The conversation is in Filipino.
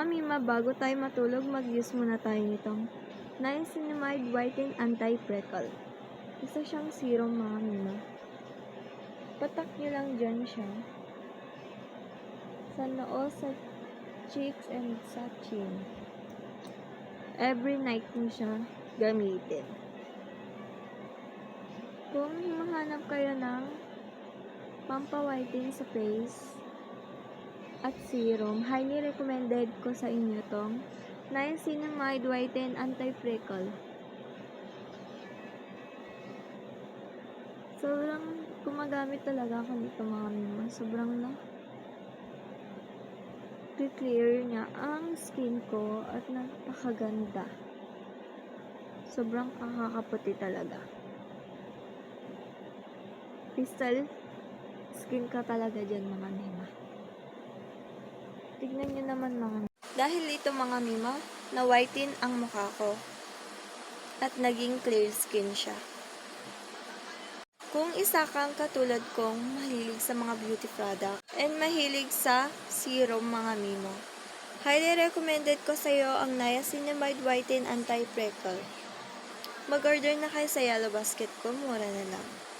Mima, bago tayo matulog, mag-use muna tayo nitong Niacinamide Whiten Anti-Freckle. Isa siyang serum, mga Mima. Patak nyo lang dyan siya. Sa noo, sa cheeks, and sa chin. Every night nyo siya gamitin. Kung mahanap kayo ng pampa-whiten sa face at serum, highly recommended ko sa inyo tong Niacinamide Whiten Anti-Freckle. Sobrang gumagamit talaga ako nito, mga Mima. Sobrang clear niya ang skin ko at napakaganda. Sobrang kakakaputi talaga. Crystal skin ka talaga dyan, mga Mima. Tignan nyo naman, mga Mima. Dahil ito, mga Mima, na-whiten ang mukha ko at naging clear skin siya. Kung isa kang katulad kong mahilig sa mga beauty product and mahilig sa serum, mga Mimo, highly recommended ko sa iyo ang Niacinamide Whiten Anti-Freckle. Mag-order na kayo sa Yellow Basket ko, mura na lang.